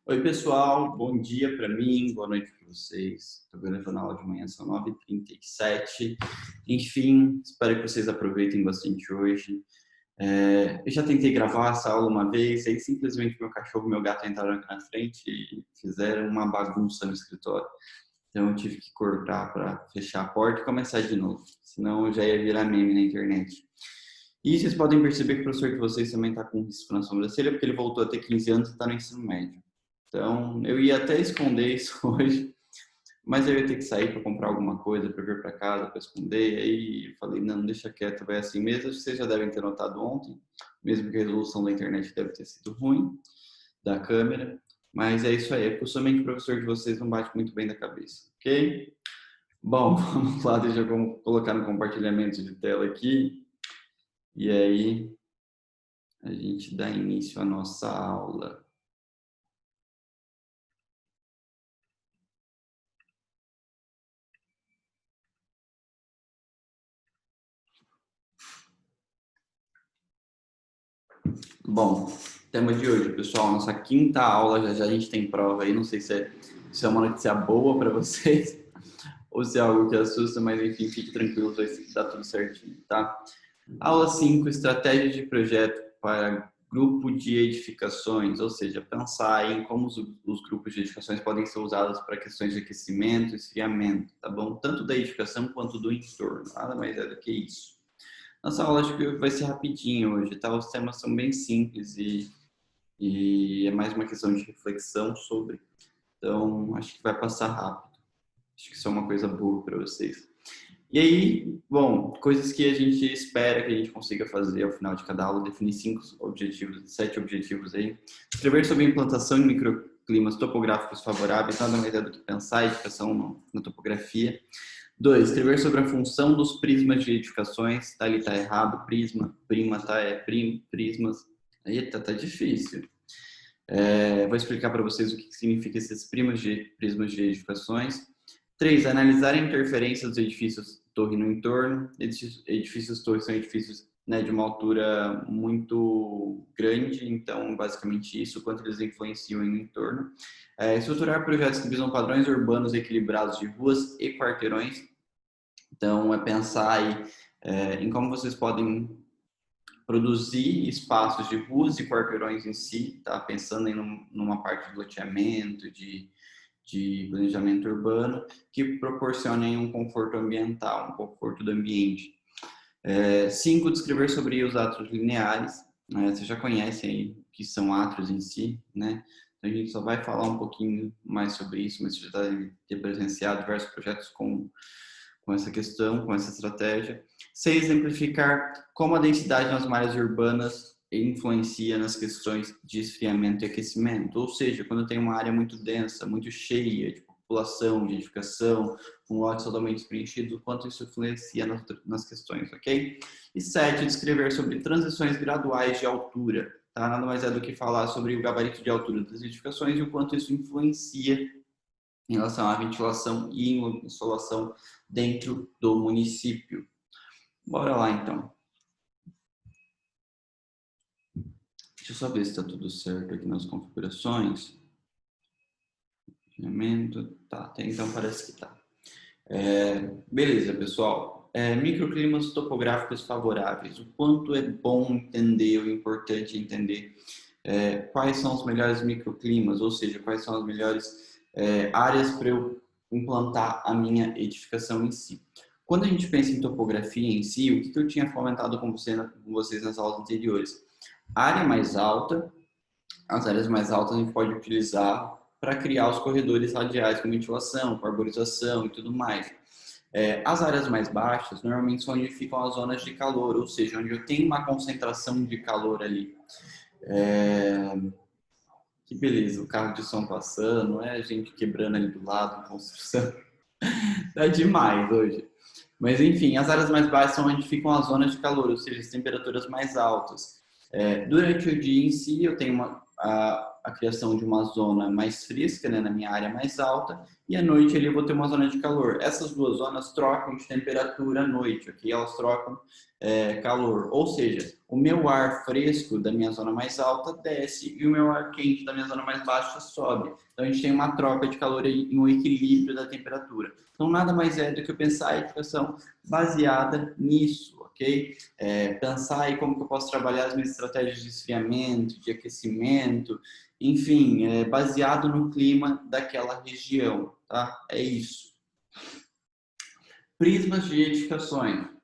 Oi, pessoal. Bom dia para mim, boa noite para vocês. Estou gravando a aula de manhã, são 9h37. Enfim, espero que vocês aproveitem bastante hoje. Eu já tentei gravar essa aula uma vez, aí simplesmente meu cachorro e meu gato entraram aqui na frente e fizeram uma bagunça no escritório. Então eu tive que cortar para fechar a porta e começar de novo, senão eu já ia virar meme na internet. E vocês podem perceber que o professor de vocês também está com risco na sobrancelha, porque ele voltou a ter 15 anos e está no ensino médio. Então, eu ia até esconder isso hoje, mas eu ia ter que sair para comprar alguma coisa, para vir para casa, para esconder. E aí eu falei, não, deixa quieto, vai assim mesmo. Vocês já devem ter notado ontem, mesmo que a resolução da internet deve ter sido ruim, da câmera. Mas é isso aí, é possivelmente o professor de vocês não bate muito bem da cabeça, ok? Bom, vamos lá, deixa eu colocar no compartilhamento de tela aqui. E aí, a gente dá início à nossa aula. Bom, tema de hoje, pessoal, nossa quinta aula, já a gente tem prova aí, não sei se é uma notícia boa para vocês ou se é algo que assusta, mas enfim, fique tranquilo, vai dar tudo certinho, tá? Aula 5, estratégias de projeto para grupo de edificações, ou seja, pensar em como os grupos de edificações podem ser usados para questões de aquecimento e esfriamento, tá bom? Tanto da edificação quanto do entorno, nada mais é do que isso. Nossa aula acho que vai ser rapidinho hoje, tá? Os temas são bem simples e é mais uma questão de reflexão sobre. Então, acho que vai passar rápido. Acho que isso é uma coisa boa para vocês. E aí, bom, coisas que a gente espera que a gente consiga fazer ao final de cada aula, definir 5 objetivos, 7 objetivos aí. Escrever sobre a implantação de microclimas topográficos favoráveis, nada mais é do que pensar a edificação na topografia. 2, escrever sobre a função dos prismas de edificações. Tá ali, tá errado, prisma, prima, tá, prismas. Eita, tá difícil. Vou explicar para vocês o que significa esses prismas de edificações. 3, analisar a interferência dos edifícios torre no entorno. Edifícios torre são edifícios, né, de uma altura muito grande, então basicamente isso, quanto eles influenciam no entorno. Estruturar projetos que visam padrões urbanos equilibrados de ruas e quarteirões. Então é pensar aí em como vocês podem produzir espaços de ruas e quarteirões em si, tá? Pensando em numa parte de loteamento, de planejamento urbano, que proporcionem um conforto ambiental, um conforto do ambiente. 5, descrever sobre os átrios lineares. Vocês já conhecem aí o que são átrios em si, né? Então, a gente só vai falar um pouquinho mais sobre isso, mas você já deve ter presenciado diversos projetos com essa questão, com essa estratégia. 6, exemplificar como a densidade nas malhas urbanas influencia nas questões de esfriamento e aquecimento. Ou seja, quando tem uma área muito densa, muito cheia de população, de edificação, com lotes totalmente preenchidos, o quanto isso influencia nas questões, ok? E 7, descrever sobre transições graduais de altura. Tá? Nada mais é do que falar sobre o gabarito de altura das edificações e o quanto isso influencia em relação à ventilação e insolação dentro do município. Bora lá, então. Deixa eu só ver se está tudo certo aqui nas configurações. Tá, então parece que tá. Beleza, pessoal. Microclimas topográficos favoráveis. O quanto é bom entender, o importante é entender quais são os melhores microclimas, ou seja, quais são as melhores áreas para eu implantar a minha edificação em si. Quando a gente pensa em topografia em si, o que eu tinha comentado com vocês nas aulas anteriores? A área mais alta, as áreas mais altas a gente pode utilizar para criar os corredores radiais com ventilação, com arborização e tudo mais. As áreas mais baixas normalmente são onde ficam as zonas de calor, ou seja, onde eu tenho uma concentração de calor ali. Que beleza, o carro de som passando, a gente quebrando ali do lado, construção. Tá demais hoje. Mas enfim, as áreas mais baixas são onde ficam as zonas de calor, ou seja, as temperaturas mais altas. Durante o dia em si, eu tenho a criação de uma zona mais fresca, né, na minha área mais alta, e à noite ali eu vou ter uma zona de calor. Essas duas zonas trocam de temperatura à noite, ok? Elas trocam calor, ou seja, o meu ar fresco da minha zona mais alta desce e o meu ar quente da minha zona mais baixa sobe. Então a gente tem uma troca de calor em um equilíbrio da temperatura. Então nada mais é do que eu pensar a edificação baseada nisso, ok? Pensar aí como que eu posso trabalhar as minhas estratégias de esfriamento, de aquecimento, enfim, baseado no clima daquela região, tá? É isso. Prismas de edificações.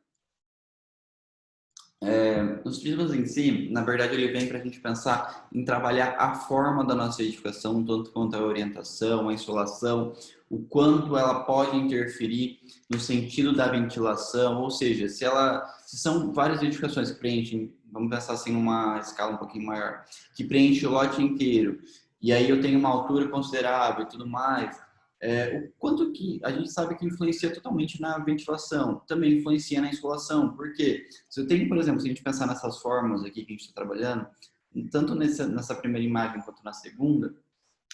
Os prismas em si, na verdade, ele vem para a gente pensar em trabalhar a forma da nossa edificação, tanto quanto a orientação, a insolação, o quanto ela pode interferir no sentido da ventilação, ou seja, se são várias edificações que preenchem, vamos pensar assim numa escala um pouquinho maior, que preenche o lote inteiro, e aí eu tenho uma altura considerável e tudo mais, o quanto que a gente sabe que influencia totalmente na ventilação, também influencia na insolação, porque se eu tenho, por exemplo, se a gente pensar nessas formas aqui que a gente está trabalhando, tanto nessa primeira imagem quanto na segunda,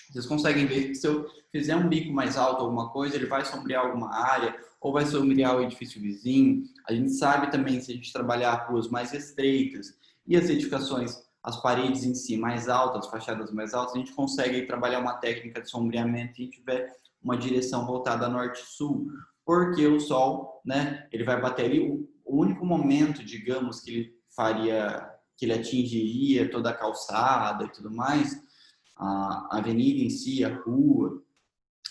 vocês conseguem ver que se eu fizer um bico mais alto alguma coisa, ele vai sombrear alguma área ou vai sombrear o edifício vizinho. A gente sabe também se a gente trabalhar ruas mais estreitas e as edificações, as paredes em si mais altas, as fachadas mais altas, a gente consegue trabalhar uma técnica de sombreamento e tiver uma direção voltada a norte-sul, porque o sol, né, ele vai bater ali, o único momento, digamos, que ele faria, que ele atingiria toda a calçada e tudo mais, a avenida em si, a rua,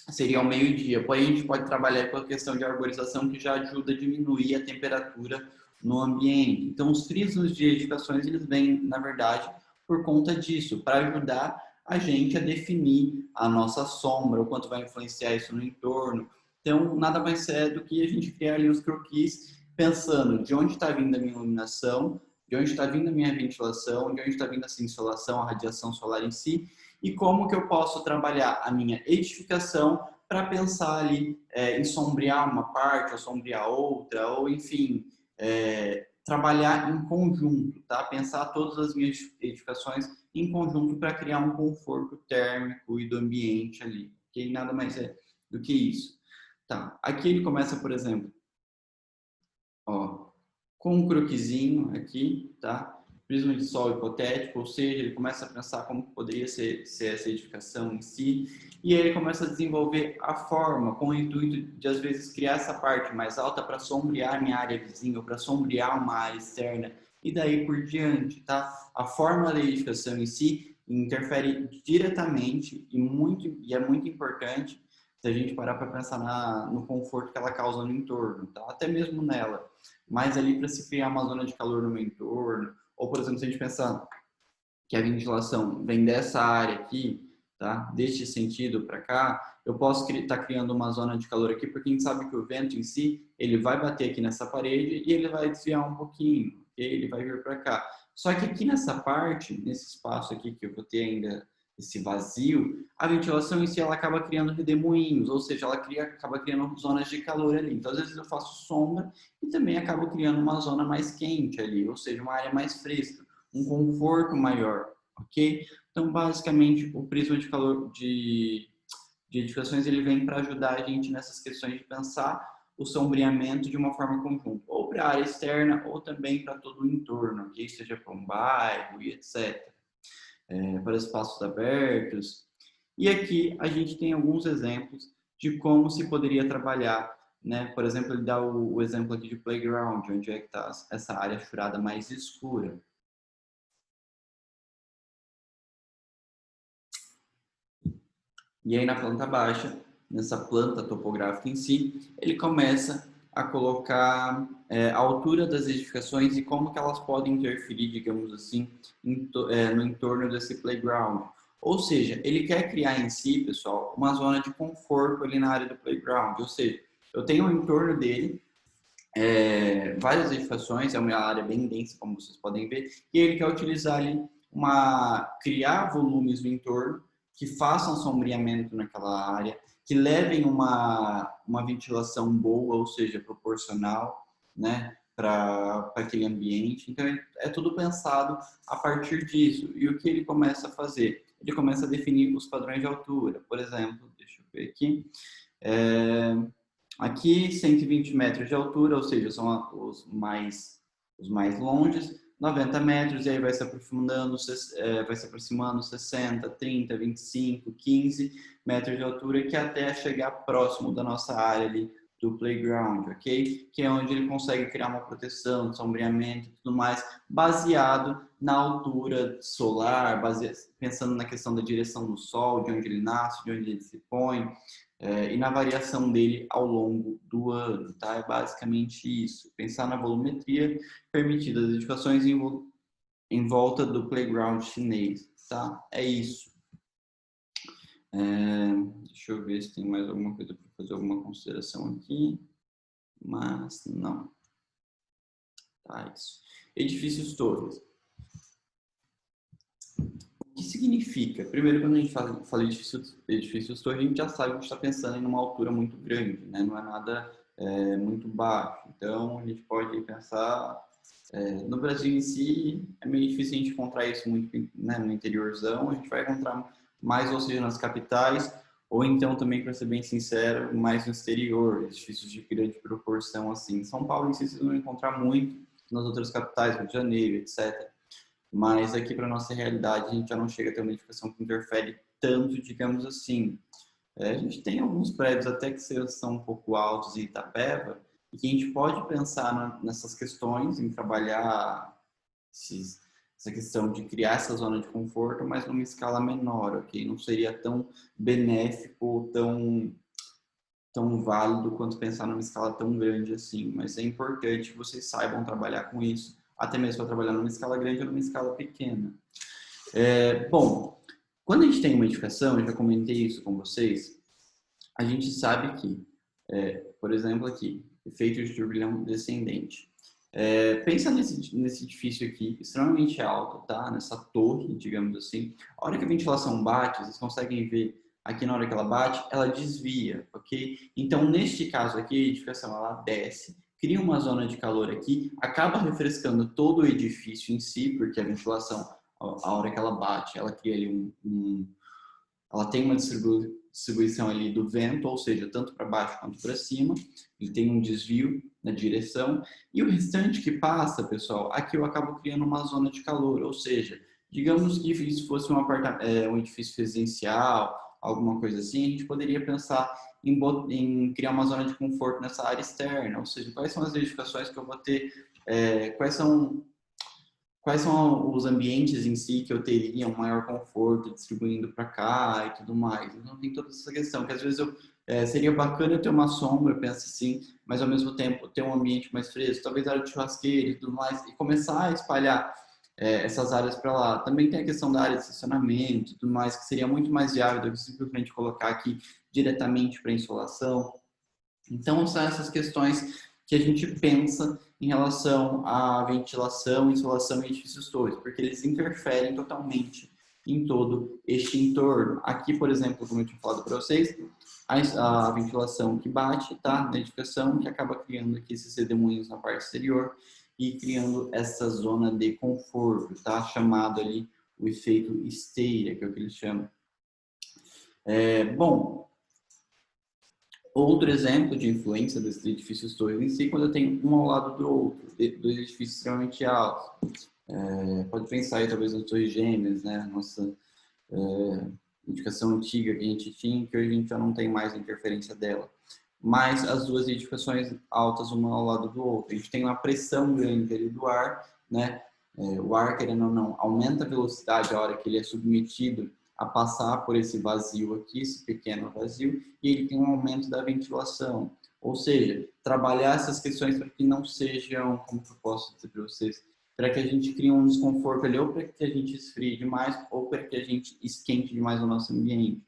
seria ao meio-dia. Porém, a gente pode trabalhar com a questão de arborização, que já ajuda a diminuir a temperatura no ambiente. Então, os prismas de edificações, eles vêm, na verdade, por conta disso, para ajudar a gente a definir a nossa sombra, o quanto vai influenciar isso no entorno. Então, nada mais é do que a gente criar ali os croquis, pensando de onde está vindo a minha iluminação, de onde está vindo a minha ventilação, de onde está vindo essa insolação, a radiação solar em si, e como que eu posso trabalhar a minha edificação para pensar ali em sombrear uma parte, ou sombrear outra, ou enfim, trabalhar em conjunto, tá? Pensar todas as minhas edificações em conjunto para criar um conforto térmico e do ambiente ali, que nada mais é do que isso. Tá, aqui ele começa, por exemplo, ó, com um croquisinho aqui, tá? Prisma de sol hipotético, ou seja, ele começa a pensar como poderia ser essa edificação em si, e aí ele começa a desenvolver a forma, com o intuito de, às vezes, criar essa parte mais alta para sombrear minha área vizinha, ou para sombrear uma área externa, e daí por diante, tá? A forma da edificação em si interfere diretamente e é muito importante se a gente parar para pensar no conforto que ela causa no entorno, tá? Até mesmo nela. Mas ali para se criar uma zona de calor no meu entorno, ou por exemplo, se a gente pensar que a ventilação vem dessa área aqui, tá? Deste sentido para cá, eu posso estar criando uma zona de calor aqui, porque a gente sabe que o vento em si, ele vai bater aqui nessa parede e ele vai desviar um pouquinho, okay? Ele vai vir para cá. Só que aqui nessa parte, nesse espaço aqui que eu vou ter ainda esse vazio, a ventilação em si ela acaba criando redemoinhos, ou seja, ela acaba criando zonas de calor ali. Então, às vezes eu faço sombra e também acabo criando uma zona mais quente ali, ou seja, uma área mais fresca, um conforto maior, ok? Então, basicamente, o prisma de calor de edificações ele vem para ajudar a gente nessas questões de pensar o sombreamento de uma forma conjunta, ou para a área externa, ou também para todo o entorno, ok? Seja para um bairro e etc. Para espaços abertos. E aqui a gente tem alguns exemplos de como se poderia trabalhar, né? Por exemplo, ele dá o exemplo aqui de playground, onde é que está essa área furada mais escura. E aí na planta baixa, nessa planta topográfica em si, ele começa a colocar a altura das edificações e como que elas podem interferir, digamos assim, no entorno desse playground. Ou seja, ele quer criar em si, pessoal, uma zona de conforto ali na área do playground. Ou seja, eu tenho o entorno dele, várias edificações, é uma área bem densa, como vocês podem ver, e ele quer utilizar ali criar volumes no entorno que façam sombreamento naquela área, que levem uma ventilação boa, ou seja, proporcional, né, para aquele ambiente. Então, é tudo pensado a partir disso. E o que ele começa a fazer? Ele começa a definir os padrões de altura. Por exemplo, deixa eu ver aqui. Aqui, 120 metros de altura, ou seja, são os mais longes, 90 metros, e aí vai se aproximando 60, 30, 25, 15 metros de altura, que até chegar próximo da nossa área ali do playground, ok? Que é onde ele consegue criar uma proteção, sombreamento e tudo mais, baseado na altura solar, pensando na questão da direção do sol, de onde ele nasce, de onde ele se põe, e na variação dele ao longo do ano, tá? É basicamente isso. Pensar na volumetria permitida das edificações em volta do playground chinês, tá? É isso. Deixa eu ver se tem mais alguma coisa para fazer alguma consideração aqui, mas não. Tá, isso. Edifícios torres. O que significa? Primeiro, quando a gente fala edifícios torres, a gente já sabe que a gente está pensando em uma altura muito grande, né? Não é nada muito baixo. Então, a gente pode pensar... no Brasil em si, é meio difícil a gente encontrar isso muito, né, no interiorzão. A gente vai encontrar mais, ou seja, nas capitais, ou então também, para ser bem sincero, mais no exterior, edifícios de grande proporção assim. São Paulo em si vocês vão encontrar muito, nas outras capitais, Rio de Janeiro, etc. Mas aqui, para nossa realidade, a gente já não chega a ter uma edificação que interfere tanto, digamos assim. A gente tem alguns prédios até que são um pouco altos em Itapeva, e que a gente pode pensar nessas questões, em trabalhar essa questão de criar essa zona de conforto, mas numa escala menor, ok? Não seria tão benéfico, tão válido quanto pensar numa escala tão grande assim. Mas é importante que vocês saibam trabalhar com isso, até mesmo para trabalhar numa escala grande ou numa escala pequena. Bom, quando a gente tem uma edificação, eu já comentei isso com vocês, a gente sabe que, por exemplo aqui, efeito de turbilhão descendente. Pensa nesse edifício aqui, extremamente alto, tá? Nessa torre, digamos assim. A hora que a ventilação bate, vocês conseguem ver aqui na hora que ela bate, ela desvia, ok? Então, neste caso aqui, a edificação ela desce, cria uma zona de calor aqui, acaba refrescando todo o edifício em si, porque a ventilação, a hora que ela bate, ela cria ali ela tem uma distribuição ali do vento, ou seja, tanto para baixo quanto para cima. Ele tem um desvio na direção. E o restante que passa, pessoal, aqui eu acabo criando uma zona de calor, ou seja, digamos que isso fosse um edifício residencial, alguma coisa assim, a gente poderia pensar em criar uma zona de conforto nessa área externa, ou seja, quais são as edificações que eu vou ter, quais são os ambientes em si que eu teria um maior conforto distribuindo para cá e tudo mais. Então tem toda essa questão, que às vezes seria bacana eu ter uma sombra, eu penso assim, mas ao mesmo tempo ter um ambiente mais fresco, talvez área de churrasqueira e tudo mais, e começar a espalhar essas áreas para lá. Também tem a questão da área de estacionamento e tudo mais, que seria muito mais viável do que simplesmente colocar aqui diretamente para insolação. Então, são essas questões que a gente pensa em relação à ventilação, insolação e edifícios torres, porque eles interferem totalmente em todo este entorno. Aqui, por exemplo, como eu tinha falado para vocês, a ventilação que bate, tá, na edificação, que acaba criando aqui esses redemoinhos na parte exterior e criando essa zona de conforto, tá, chamado ali o efeito esteira, que é o que eles chamam. Bom, outro exemplo de influência desses edifícios torres em si, quando eu tenho um ao lado do outro, dois edifícios extremamente altos. Pode pensar aí talvez nas torres gêmeas, né? Nossa edificação antiga que a gente tinha, que hoje a gente já não tem mais a interferência dela. Mas as duas edificações altas, uma ao lado do outro. A gente tem uma pressão grande ali do ar, né? O ar, querendo ou não, aumenta a velocidade a hora que ele é submetido a passar por esse vazio aqui, esse pequeno vazio, e ele tem um aumento da ventilação. Ou seja, trabalhar essas questões para que não sejam, como que eu posso dizer para vocês, para que a gente crie um desconforto ali, ou para que a gente esfrie demais, ou para que a gente esquente demais o nosso ambiente.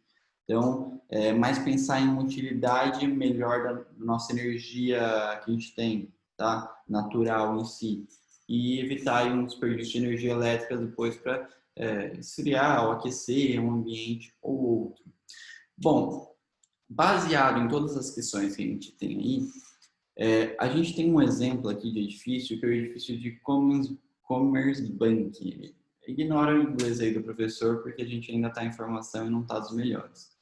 Então, mais pensar em uma utilidade melhor da nossa energia que a gente tem, tá? Natural em si. E evitar um desperdício de energia elétrica depois para esfriar ou aquecer um ambiente ou outro. Bom, baseado em todas as questões que a gente tem aí, A gente tem um exemplo aqui de edifício, que é o edifício de Commerzbank. Ignora o inglês aí do professor, porque a gente ainda está em formação e não está dos melhores.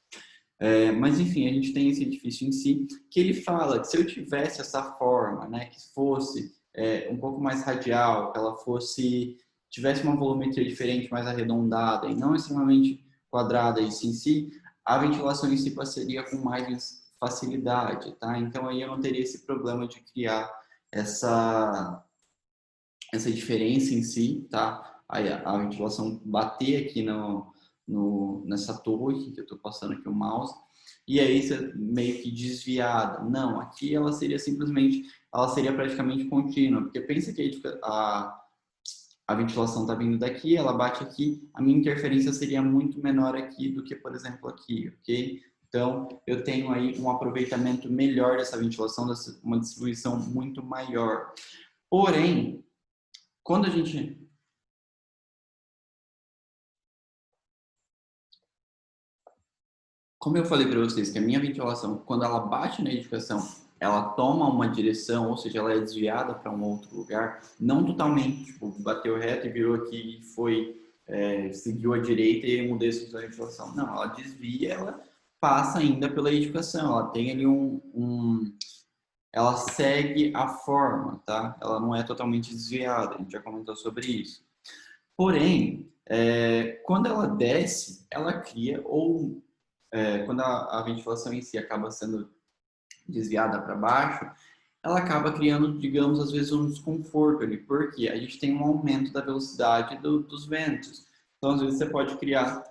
Mas, enfim, a gente tem esse edifício em si, que ele fala que se eu tivesse essa forma, né, que fosse um pouco mais radial, que ela tivesse uma volumetria diferente, mais arredondada, e não extremamente quadrada isso em si, a ventilação em si passaria com mais facilidade, tá? Então, aí eu não teria esse problema de criar essa diferença em si, tá? A ventilação bater aqui nessa torre, que eu estou passando aqui o mouse, e aí você meio que desviada. Não, aqui ela seria praticamente contínua, porque pensa que a ventilação está vindo daqui, ela bate aqui, a minha interferência seria muito menor aqui do que, por exemplo, aqui, ok? Então, eu tenho aí um aproveitamento melhor dessa ventilação, uma distribuição muito maior. Porém, quando a gente... Como eu falei para vocês que a minha ventilação, quando ela bate na edificação, ela toma uma direção, ou seja, ela é desviada para um outro lugar, não totalmente, tipo, bateu reto e virou aqui e seguiu à direita e mudei a ventilação. Não, ela desvia, ela passa ainda pela edificação, ela tem ali ela segue a forma, tá? Ela não é totalmente desviada, a gente já comentou sobre isso. Porém, quando ela desce, ela cria, quando a ventilação em si acaba sendo desviada para baixo, ela acaba criando, digamos, às vezes um desconforto ali, porque a gente tem um aumento da velocidade dos ventos. Então, às vezes, você pode criar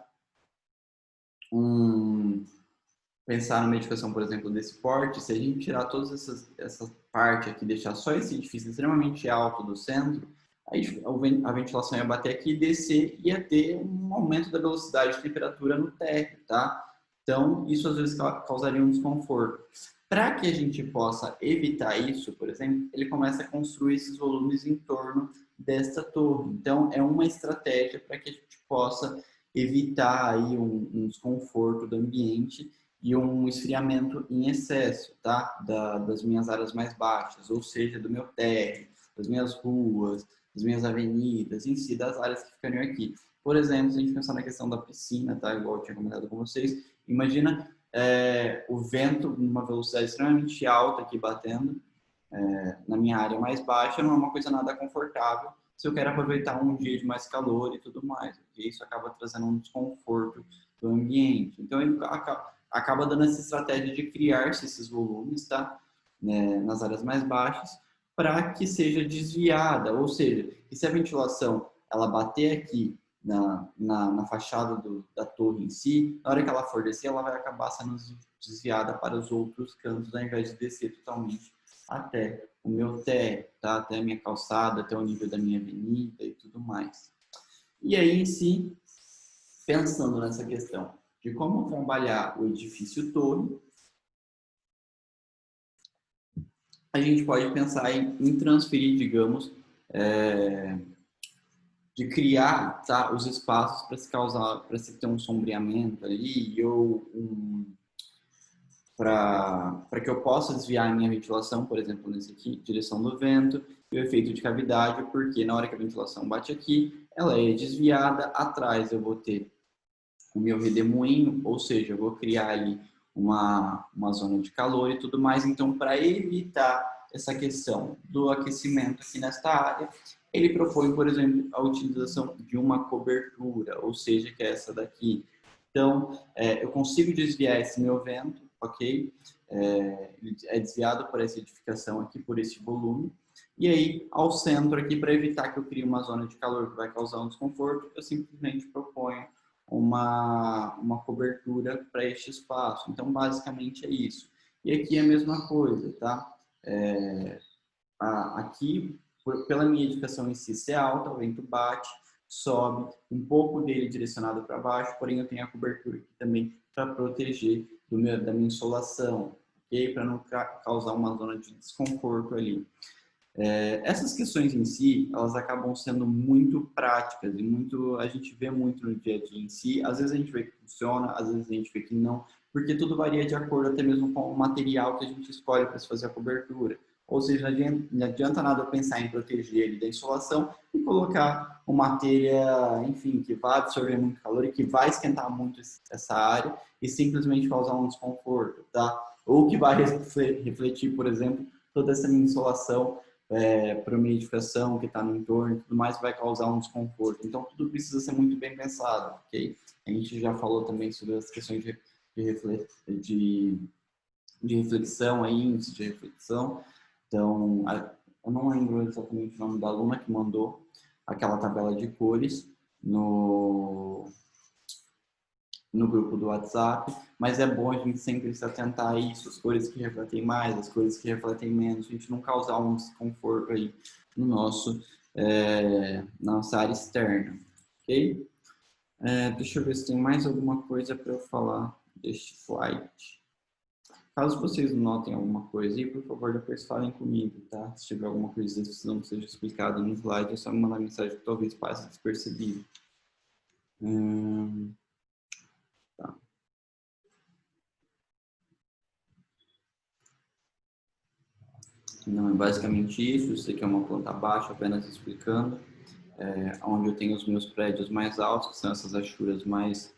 pensar numa edificação, por exemplo, desse porte, se a gente tirar todas essa parte aqui, deixar só esse edifício extremamente alto do centro, aí a ventilação ia bater aqui e descer, ia ter um aumento da velocidade de temperatura no térreo, tá? Então, isso às vezes causaria um desconforto. Para que a gente possa evitar isso, por exemplo, ele começa a construir esses volumes em torno desta torre. Então, é uma estratégia para que a gente possa evitar aí um desconforto do ambiente e um esfriamento em excesso, tá? Das minhas áreas mais baixas, ou seja, do meu térreo, das minhas ruas, das minhas avenidas, em si, das áreas que ficariam aqui. Por exemplo, se a gente pensar na questão da piscina, tá? Igual eu tinha comentado com vocês, imagina o vento numa velocidade extremamente alta aqui batendo na minha área mais baixa, não é uma coisa nada confortável se eu quero aproveitar um dia de mais calor e tudo mais, porque isso acaba trazendo um desconforto do ambiente. Então, ele acaba dando essa estratégia de criar-se esses volumes, tá? Nas áreas mais baixas, para que seja desviada, ou seja, que se a ventilação ela bater aqui na fachada da torre em si, na hora que ela for descer, ela vai acabar sendo desviada para os outros cantos, ao invés de descer totalmente até o meu térreo, tá? Até a minha calçada, até o nível da minha avenida e tudo mais. E aí, em si, pensando nessa questão de como trabalhar o edifício todo, a gente pode pensar em transferir, digamos, de criar, tá, os espaços para se ter um sombreamento ali ou para que eu possa desviar a minha ventilação, por exemplo, nesse aqui, direção do vento, e o efeito de cavidade, porque na hora que a ventilação bate aqui, ela é desviada, atrás eu vou ter o meu redemoinho, ou seja, eu vou criar ali uma zona de calor e tudo mais. Então, para evitar essa questão do aquecimento aqui nesta área, ele propõe, por exemplo, a utilização de uma cobertura, ou seja, que é essa daqui. Então, eu consigo desviar esse meu vento, ok? Ele é desviado por essa edificação aqui, por esse volume. E aí, ao centro aqui, para evitar que eu crie uma zona de calor que vai causar um desconforto, eu simplesmente proponho uma cobertura para este espaço. Então, basicamente é isso. E aqui é a mesma coisa, tá? Aqui, pela minha edificação em si ser alta, o vento bate, sobe, um pouco dele direcionado para baixo, porém eu tenho a cobertura aqui também para proteger da minha insolação, ok? Para não causar uma zona de desconforto ali. Essas questões em si, elas acabam sendo muito práticas e a gente vê muito no dia a dia em si. Às vezes a gente vê que funciona, às vezes a gente vê que não, porque tudo varia de acordo até mesmo com o material que a gente escolhe para se fazer a cobertura. Ou seja, não adianta nada eu pensar em proteger ele da insolação e colocar uma telha, enfim, que vai absorver muito calor e que vai esquentar muito essa área e simplesmente causar um desconforto, tá? Ou que vai refletir, por exemplo, toda essa insolação para uma edificação que está no entorno e tudo mais, vai causar um desconforto. Então, tudo precisa ser muito bem pensado, ok? A gente já falou também sobre as questões de reflexão, aí, índice de reflexão. Então, eu não lembro exatamente o nome da aluna que mandou aquela tabela de cores no grupo do WhatsApp, mas é bom a gente sempre se atentar a isso, as cores que refletem mais, as cores que refletem menos, a gente não causar um desconforto aí no nossa área externa, ok? Deixa eu ver se tem mais alguma coisa para eu falar deste slide. Caso vocês notem alguma coisa aí, por favor, depois falem comigo, tá? Se tiver alguma coisa que não seja explicada no slide, é só me mandar mensagem que talvez passe despercebido. Tá. Não, é basicamente isso. Isso aqui é uma planta baixa, apenas explicando. Onde eu tenho os meus prédios mais altos, que são essas achuras mais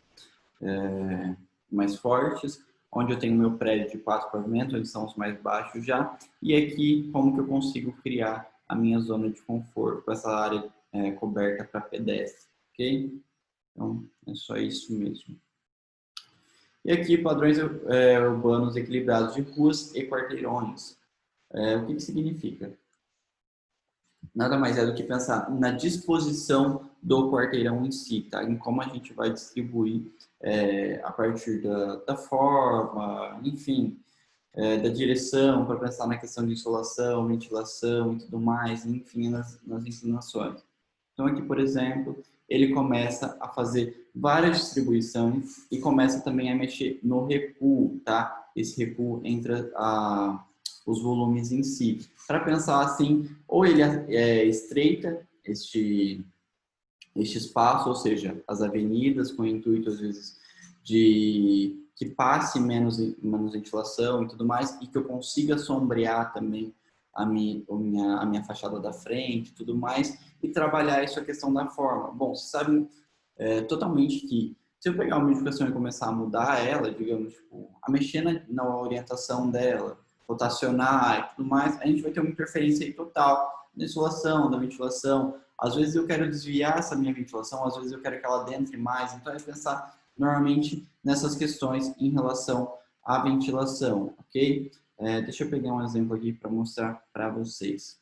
fortes. Onde eu tenho meu prédio de 4 pavimentos, onde são os mais baixos já. E aqui, como que eu consigo criar a minha zona de conforto, com essa área coberta para pedestre, ok? Então, é só isso mesmo. E aqui, padrões urbanos equilibrados de ruas e quarteirões. O que significa? Nada mais é do que pensar na disposição do quarteirão em si, tá? Em como a gente vai distribuir a partir da forma, enfim, da direção, para pensar na questão de insolação, ventilação e tudo mais, enfim, nas inclinações. Então aqui, por exemplo, ele começa a fazer várias distribuições e começa também a mexer no recuo, tá? Esse recuo entre os volumes em si. Para pensar assim, ou ele estreita este espaço, ou seja, as avenidas com o intuito, às vezes, de que passe menos ventilação e tudo mais, e que eu consiga sombrear também a minha fachada da frente e tudo mais, e trabalhar isso a questão da forma. Bom, vocês sabem totalmente que se eu pegar uma edificação e começar a mudar ela, digamos, tipo, a mexer na orientação dela, rotacionar e tudo mais, a gente vai ter uma interferência aí total da insolação, da ventilação. Às vezes eu quero desviar essa minha ventilação, às vezes eu quero que ela adentre mais. Então, é pensar normalmente nessas questões em relação à ventilação, ok? Deixa eu pegar um exemplo aqui para mostrar para vocês.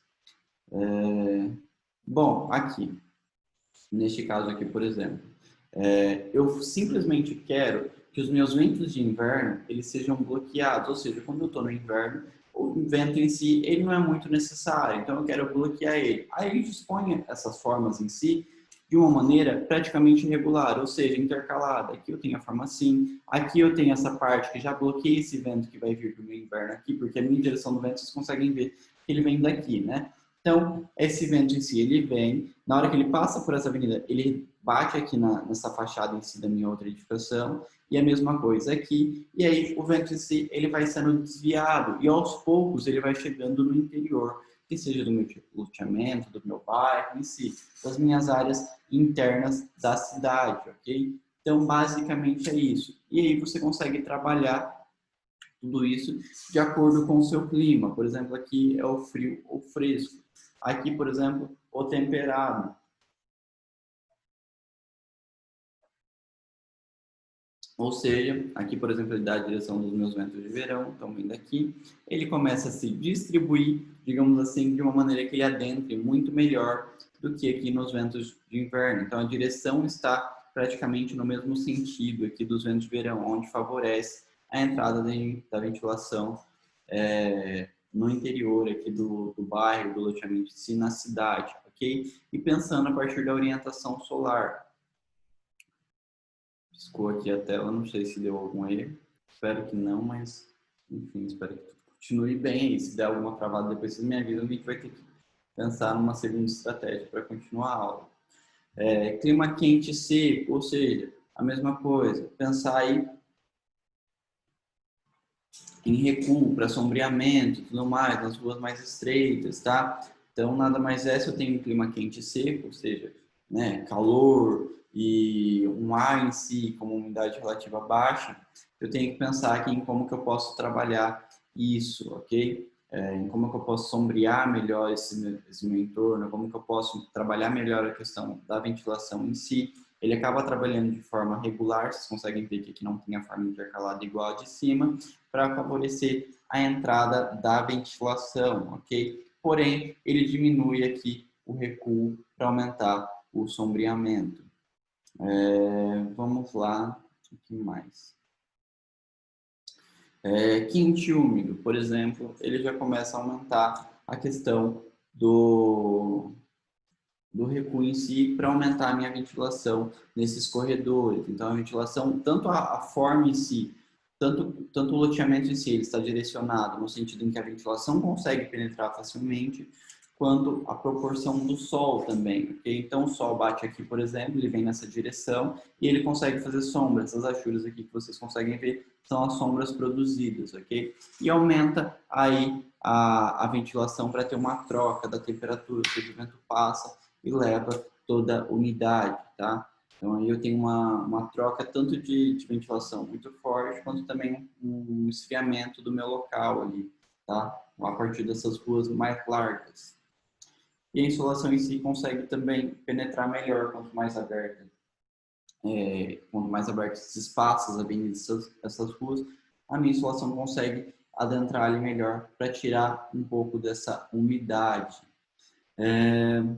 Bom, aqui, neste caso aqui, por exemplo, eu simplesmente quero que os meus ventos de inverno eles sejam bloqueados, ou seja, quando eu estou no inverno, o vento em si ele não é muito necessário, então eu quero bloquear ele. Aí a gente dispõe essas formas em si de uma maneira praticamente irregular, ou seja, intercalada. Aqui eu tenho a forma assim, aqui eu tenho essa parte que já bloqueia esse vento que vai vir para o meu inverno aqui, porque a minha direção do vento vocês conseguem ver que ele vem daqui, né? Então, esse vento em si, ele vem, na hora que ele passa por essa avenida, ele bate aqui nessa fachada em si da minha outra edificação, e a mesma coisa aqui, e aí o vento em si, ele vai sendo desviado, e aos poucos ele vai chegando no interior, que seja do meu loteamento, do meu bairro em si, das minhas áreas internas da cidade, ok? Então, basicamente é isso. E aí você consegue trabalhar tudo isso de acordo com o seu clima. Por exemplo, aqui é o frio ou fresco. Aqui, por exemplo, o temperado. Ou seja, aqui, por exemplo, ele dá a direção dos meus ventos de verão, estão vindo aqui. Ele começa a se distribuir, digamos assim, de uma maneira que ele adentre muito melhor do que aqui nos ventos de inverno. Então, a direção está praticamente no mesmo sentido aqui dos ventos de verão, onde favorece a entrada da ventilação no interior aqui do bairro, do loteamento, sim, na cidade, ok? E pensando a partir da orientação solar. Piscou aqui a tela, não sei se deu algum erro. Espero que não, mas enfim, espero que tudo continue bem aí. Se der alguma travada, depois vocês me avisam, a gente vai ter que pensar numa segunda estratégia para continuar a aula. Clima quente e seco, ou seja, a mesma coisa. Pensar aí em recuo, para sombreamento, tudo mais, nas ruas mais estreitas, tá? Então, nada mais é se eu tenho um clima quente e seco, ou seja, né, calor e um ar em si com uma umidade relativa baixa, eu tenho que pensar aqui em como que eu posso trabalhar isso, ok? Em como que eu posso sombrear melhor esse meu entorno, como que eu posso trabalhar melhor a questão da ventilação em si. Ele acaba trabalhando de forma regular, vocês conseguem ver que aqui não tem a forma intercalada igual a de cima, para favorecer a entrada da ventilação, ok? Porém, ele diminui aqui o recuo para aumentar o sombreamento. Vamos lá, o que mais? Quente e úmido, por exemplo, ele já começa a aumentar a questão do recuo em si para aumentar a minha ventilação nesses corredores. Então, a ventilação, tanto a forma em si, tanto o loteamento em si, ele está direcionado no sentido em que a ventilação consegue penetrar facilmente, quanto a proporção do sol também, ok? Então, o sol bate aqui, por exemplo, ele vem nessa direção e ele consegue fazer sombra. Essas achuras aqui que vocês conseguem ver são as sombras produzidas, ok? E aumenta aí a ventilação para ter uma troca da temperatura, ou seja, o vento passa e leva toda a umidade, tá? Então aí eu tenho uma troca tanto de ventilação muito forte, quanto também um esfriamento do meu local ali, tá? A partir dessas ruas mais largas. E a insolação em si consegue também penetrar melhor quanto mais abertos esses espaços, as avenidas, essas ruas, a minha insolação consegue adentrar ali melhor para tirar um pouco dessa umidade.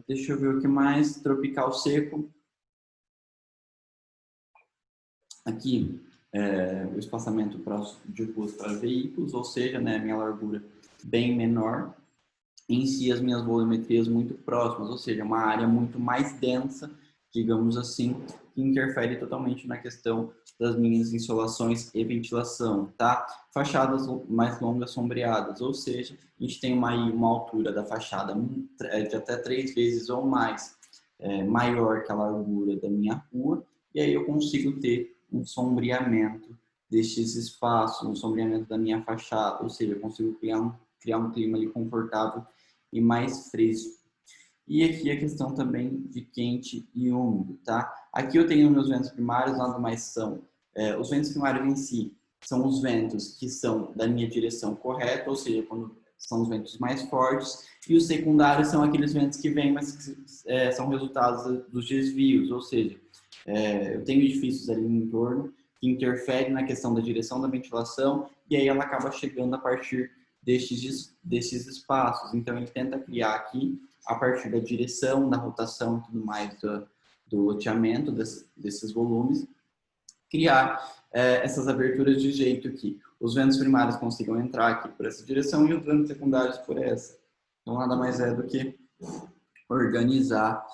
Deixa eu ver o que mais. Tropical seco. Aqui, o espaçamento de ruas para veículos, ou seja, né, a minha largura bem menor. Em si, as minhas volumetrias muito próximas, ou seja, uma área muito mais densa, digamos assim, que interfere totalmente na questão das minhas insolações e ventilação, tá? Fachadas mais longas sombreadas, ou seja, a gente tem uma altura da fachada de até 3 vezes ou mais maior que a largura da minha rua, e aí eu consigo ter um sombreamento destes espaços, um sombreamento da minha fachada, ou seja, eu consigo criar um clima ali confortável e mais fresco. E aqui a questão também de quente e úmido, tá? Aqui eu tenho meus ventos primários, nada mais são. Os ventos primários em si são os ventos que são da minha direção correta, ou seja, quando são os ventos mais fortes, e os secundários são aqueles ventos que vêm, mas que são resultados dos desvios, ou seja, eu tenho edifícios ali no entorno que interferem na questão da direção da ventilação, e aí ela acaba chegando a partir destes espaços. Então, ele tenta criar aqui, a partir da direção, da rotação e tudo mais do loteamento desses volumes, criar essas aberturas de jeito que os ventos primários consigam entrar aqui por essa direção e os ventos secundários por essa. Então, nada mais é do que organizar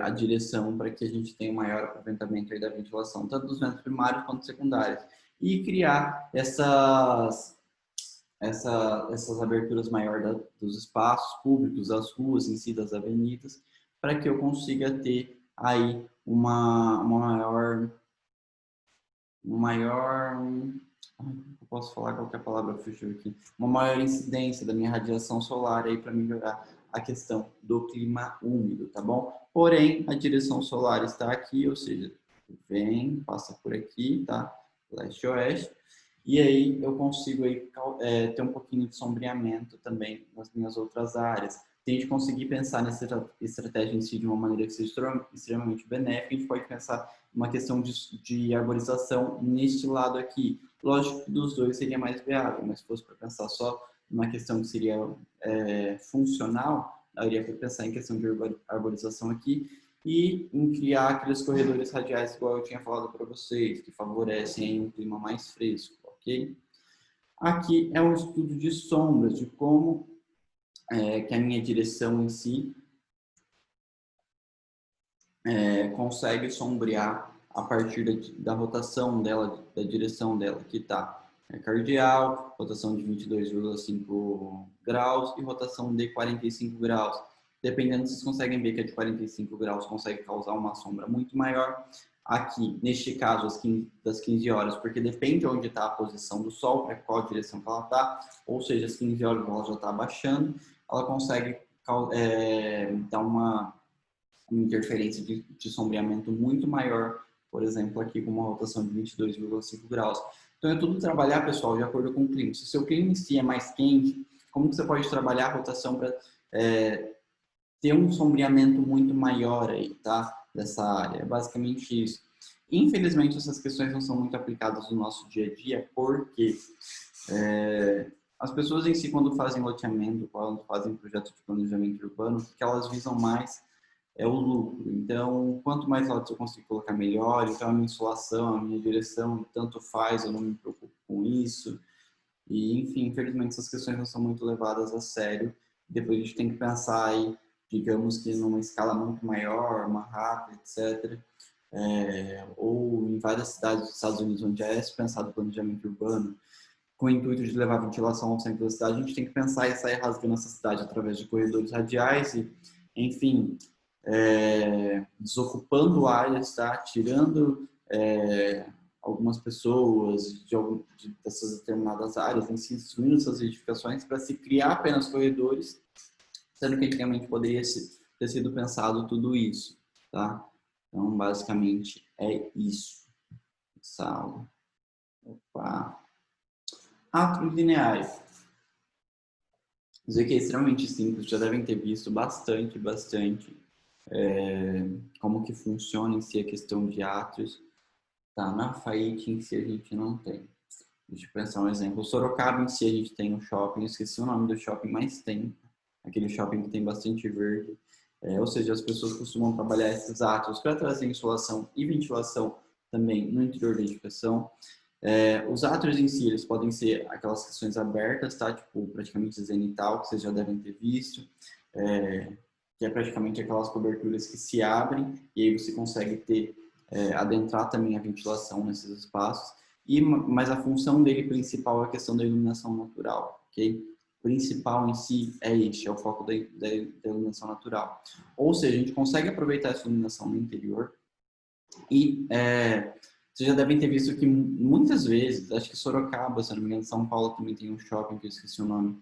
a direção para que a gente tenha um maior aproveitamento aí da ventilação, tanto dos ventos primários quanto secundários. E criar essas aberturas maiores dos espaços públicos, das ruas em si, das avenidas, para que eu consiga ter aí uma maior, eu posso falar qualquer palavra fugiu aqui, uma maior incidência da minha radiação solar aí para melhorar a questão do clima úmido, tá bom? Porém, a direção solar está aqui, ou seja, vem, passa por aqui, tá? Leste-oeste. E aí eu consigo aí, ter um pouquinho de sombreamento também nas minhas outras áreas. Se a gente conseguir pensar nessa estratégia em si de uma maneira que seja extremamente benéfica, a gente pode pensar uma questão de arborização neste lado aqui. Lógico que dos dois seria mais viável, mas se fosse para pensar só numa questão que seria funcional, eu iria pensar em questão de arborização aqui e em criar aqueles corredores radiais, igual eu tinha falado para vocês, que favorecem um clima mais fresco, ok? Aqui é um estudo de sombras, de como que a minha direção em si consegue sombrear a partir da rotação dela, da direção dela, que está cardial, rotação de 22,5 graus e rotação de 45 graus. Dependendo, vocês conseguem ver que a de 45 graus consegue causar uma sombra muito maior, aqui, neste caso, das 15 horas, porque depende de onde está a posição do Sol, para qual direção que ela está, ou seja, às 15 horas ela já está baixando, ela consegue dar uma interferência de sombreamento muito maior, por exemplo, aqui com uma rotação de 22,5 graus. Então é tudo trabalhar, pessoal, de acordo com o clima. Se o seu clima em si é mais quente, como que você pode trabalhar a rotação para ter um sombreamento muito maior aí, tá? Dessa área. É basicamente isso. Infelizmente, essas questões não são muito aplicadas no nosso dia a dia, porque as pessoas em si, quando fazem loteamento, quando fazem projeto de planejamento urbano, o que elas visam mais é o lucro. Então, quanto mais lotes eu consigo colocar, melhor. Então, a minha insolação, a minha direção, tanto faz, eu não me preocupo com isso. E, enfim, infelizmente, essas questões não são muito levadas a sério. Depois a gente tem que pensar aí, digamos que numa escala muito maior, Manhattan, etc. Ou em várias cidades dos Estados Unidos, onde é pensado o planejamento urbano, com o intuito de levar ventilação ao centro da cidade, a gente tem que pensar em sair rasgando essa cidade através de corredores radiais e, enfim, desocupando áreas, tá? Tirando algumas pessoas dessas determinadas áreas, em si, destruindo essas edificações para se criar apenas corredores, sendo que antigamente poderia ter sido pensado tudo isso, tá? Então, basicamente, é isso. Salve. Opa. Atos lineares. Dizer que é extremamente simples, já devem ter visto bastante como que funciona em si a questão de átrios. Tá, na FAIT em si a gente não tem. Deixa eu pensar um exemplo. O Sorocaba em si a gente tem um shopping, eu esqueci o nome do shopping, mas tem. Aquele shopping que tem bastante verde. Ou seja, as pessoas costumam trabalhar esses átrios para trazer insolação e ventilação também no interior da edificação. Os átrios em si, eles podem ser aquelas questões abertas, tá? Tipo, praticamente zenital, que vocês já devem ter visto. Que é praticamente aquelas coberturas que se abrem e aí você consegue adentrar também a ventilação nesses espaços. Mas a função dele principal é a questão da iluminação natural, ok? O principal em si é este, é o foco da iluminação natural. Ou seja, a gente consegue aproveitar essa iluminação no interior e vocês já devem ter visto que muitas vezes, acho que Sorocaba, se não me engano, São Paulo também tem um shopping, que eu esqueci o nome,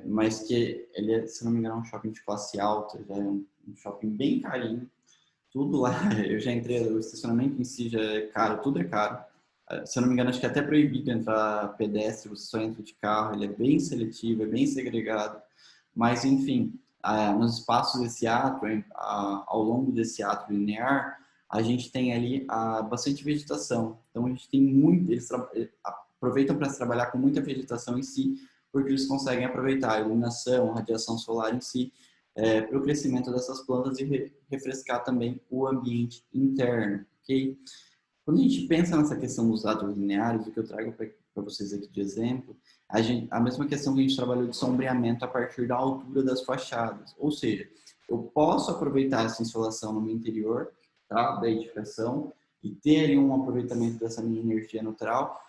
mas que ele é, se não me engano, um shopping de classe alta, já é um shopping bem carinho, tudo lá, eu já entrei, o estacionamento em si já é caro, tudo é caro. Se eu não me engano, acho que é até proibido entrar pedestre, você só entra de carro, ele é bem seletivo, é bem segregado, mas enfim, nos espaços desse átrio, ao longo desse átrio linear, a gente tem ali bastante vegetação, então a gente tem muito, eles aproveitam para trabalhar com muita vegetação em si, porque eles conseguem aproveitar a iluminação, a radiação solar em si, para o crescimento dessas plantas e refrescar também o ambiente interno, ok? Quando a gente pensa nessa questão dos átomos lineares, o que eu trago para vocês aqui de exemplo, a mesma questão que a gente trabalhou de sombreamento a partir da altura das fachadas, ou seja, eu posso aproveitar essa insolação no meu interior, tá, da edificação, e ter ali um aproveitamento dessa minha energia natural,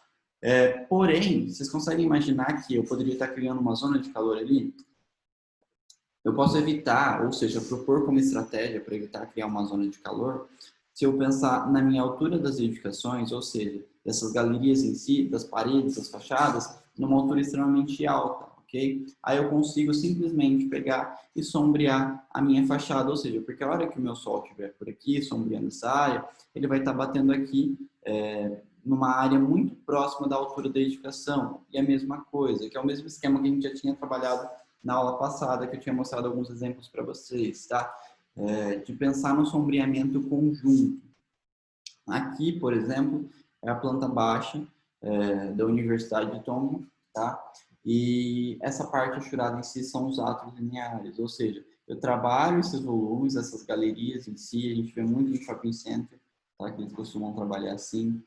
porém, vocês conseguem imaginar que eu poderia estar criando uma zona de calor ali? Eu posso evitar, ou seja, propor como estratégia para evitar criar uma zona de calor, se eu pensar na minha altura das edificações, ou seja, dessas galerias em si, das paredes, das fachadas, numa altura extremamente alta, ok? Aí eu consigo simplesmente pegar e sombrear a minha fachada, ou seja, porque a hora que o meu sol estiver por aqui, sombreando essa área, ele vai estar batendo aqui numa área muito próxima da altura da edificação. E a mesma coisa, que é o mesmo esquema que a gente já tinha trabalhado na aula passada, que eu tinha mostrado alguns exemplos para vocês, tá? De pensar no sombreamento conjunto. Aqui, por exemplo, é a planta baixa da Universidade de Tonga, tá? E essa parte achurada em si são os átomos lineares, ou seja, eu trabalho esses volumes, essas galerias em si, a gente vê muito em shopping center, tá? Que eles costumam trabalhar assim,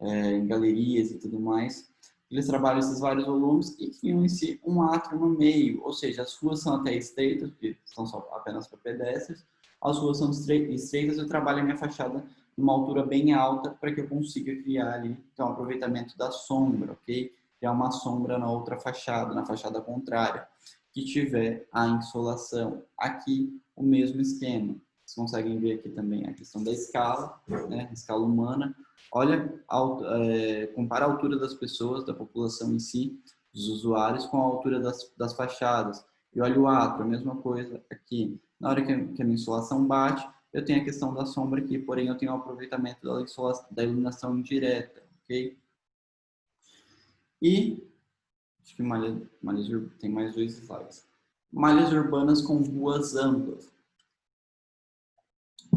em galerias e tudo mais. Eles trabalham esses vários volumes e criam em si um átrio no meio, ou seja, as ruas são até estreitas, porque são só apenas para pedestres, as ruas são estreitas, eu trabalho a minha fachada numa altura bem alta para que eu consiga criar ali então, um aproveitamento da sombra, ok? Criar uma sombra na outra fachada, na fachada contrária, que tiver a insolação. Aqui, o mesmo esquema. Vocês conseguem ver aqui também a questão da escala, né? Escala humana. Olha, compara a altura das pessoas, da população em si, dos usuários, com a altura das fachadas. E olha o átrio, a mesma coisa aqui. Na hora que a minha insolação bate, eu tenho a questão da sombra aqui, porém eu tenho o aproveitamento da iluminação indireta, ok? E, acho que tem mais 2 slides. Malhas urbanas com ruas amplas.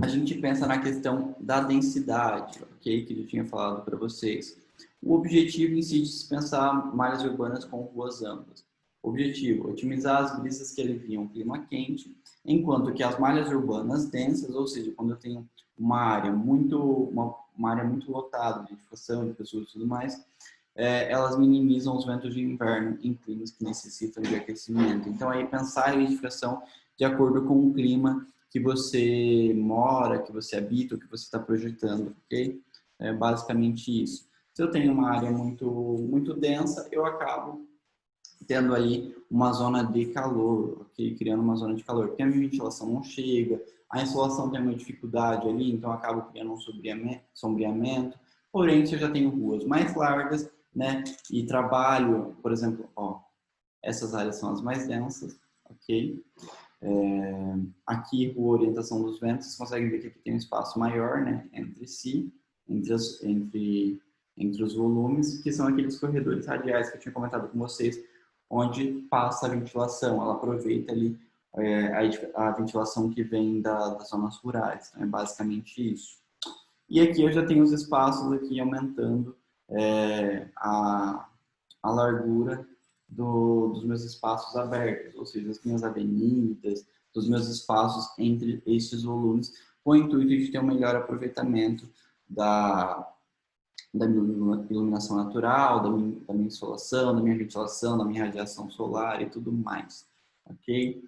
A gente pensa na questão da densidade, ok? Que eu tinha falado para vocês. O objetivo em si de pensar malhas urbanas com ruas amplas. Objetivo: otimizar as brisas que aliviam o clima quente, enquanto que as malhas urbanas densas, ou seja, quando eu tenho uma área uma área muito lotada de edificação, de pessoas e tudo mais, elas minimizam os ventos de inverno em climas que necessitam de aquecimento. Então, aí pensar a edificação de acordo com o clima que você mora, que você habita, o que você está projetando, ok? É basicamente isso. Se eu tenho uma área muito densa, eu acabo tendo aí uma zona de calor, ok? Criando uma zona de calor, porque a minha ventilação não chega, a insolação tem uma dificuldade ali, então eu acabo criando um sombreamento. Porém, se eu já tenho ruas mais largas, né, e trabalho, por exemplo, ó, essas áreas são as mais densas, ok? Aqui, a orientação dos ventos, vocês conseguem ver que aqui tem um espaço maior, né, entre si, entre os volumes, que são aqueles corredores radiais que eu tinha comentado com vocês, onde passa a ventilação, ela aproveita ali a ventilação que vem das zonas rurais. Então, é basicamente isso. E aqui eu já tenho os espaços aqui aumentando a largura dos meus espaços abertos, ou seja, das minhas avenidas, dos meus espaços entre estes volumes, com o intuito de ter um melhor aproveitamento da minha iluminação natural, da minha insolação, da minha ventilação, da minha radiação solar e tudo mais, ok?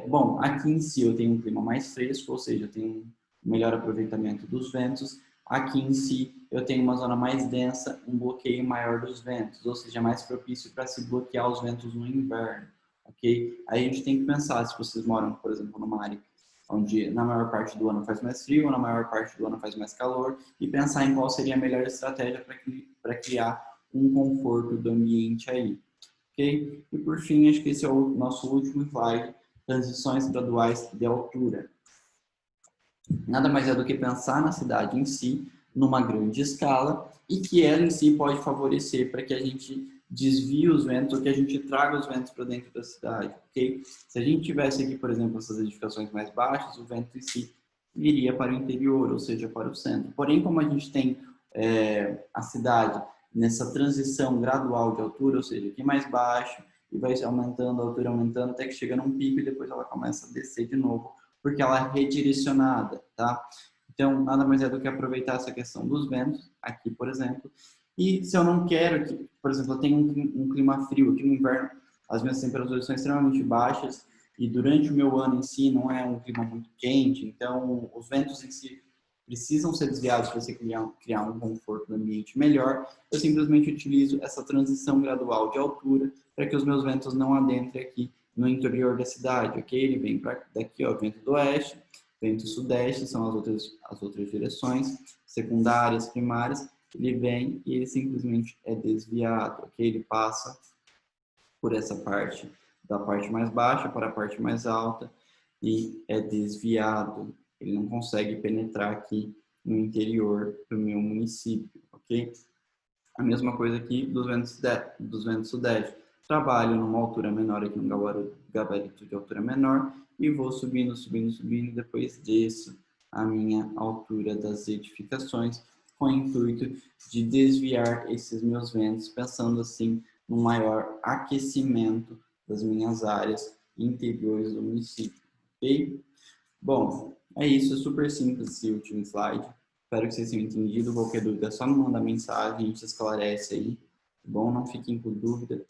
Bom, aqui em si eu tenho um clima mais fresco, ou seja, eu tenho um melhor aproveitamento dos ventos. Aqui em si eu tenho uma zona mais densa, um bloqueio maior dos ventos, ou seja, mais propício para se bloquear os ventos no inverno, ok? Aí a gente tem que pensar, se vocês moram, por exemplo, numa área onde na maior parte do ano faz mais frio, na maior parte do ano faz mais calor, e pensar em qual seria a melhor estratégia para criar um conforto do ambiente aí. Ok? E por fim, acho que esse é o nosso último slide, transições graduais de altura. Nada mais é do que pensar na cidade em si, numa grande escala, e que ela em si pode favorecer para que a gente desvie os ventos, ou que a gente traga os ventos para dentro da cidade, ok? Se a gente tivesse aqui, por exemplo, essas edificações mais baixas, o vento em si iria para o interior, ou seja, para o centro. Porém, como a gente tem a cidade nessa transição gradual de altura, ou seja, aqui mais baixo, e vai aumentando, a altura aumentando, até que chega num pico e depois ela começa a descer de novo, porque ela é redirecionada, tá? Então, nada mais é do que aproveitar essa questão dos ventos, aqui, por exemplo, e se eu não quero que, por exemplo, eu tenho um clima frio, aqui no inverno as minhas temperaturas são extremamente baixas e durante o meu ano em si não é um clima muito quente, então os ventos em si precisam ser desviados para você criar um conforto no ambiente melhor. Eu simplesmente utilizo essa transição gradual de altura para que os meus ventos não adentrem aqui no interior da cidade, ok? Ele vem daqui, ó, vento do oeste, vento sudeste, são as outras direções, secundárias, primárias, ele vem e ele simplesmente é desviado, ok? Ele passa por essa parte, da parte mais baixa para a parte mais alta e é desviado. Ele não consegue penetrar aqui no interior do meu município, ok? A mesma coisa aqui dos ventos sudeste. Trabalho numa altura menor aqui, no gabarito de altura menor, e vou subindo, subindo, subindo, depois desço a minha altura das edificações, com o intuito de desviar esses meus ventos, pensando assim no maior aquecimento das minhas áreas interiores do município, ok? Bom, é isso, é super simples esse último slide. Espero que vocês tenham entendido. Qualquer dúvida é só me mandar mensagem, a gente esclarece aí. Tá bom? Não fiquem com dúvida.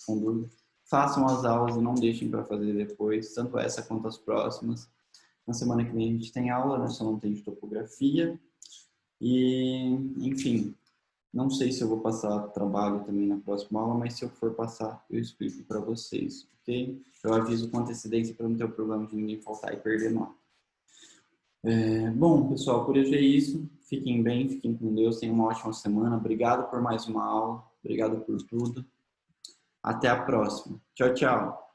Façam as aulas e não deixem para fazer depois, tanto essa quanto as próximas. Na semana que vem a gente tem aula, né? Só não tem de topografia. E, enfim, não sei se eu vou passar trabalho também na próxima aula, mas se eu for passar, eu explico para vocês, ok? Eu aviso com antecedência para não ter o problema de ninguém faltar e perder nota. Bom, pessoal, por hoje é isso. Fiquem bem, fiquem com Deus, tenham uma ótima semana. Obrigado por mais uma aula, obrigado por tudo. Até a próxima. Tchau, tchau.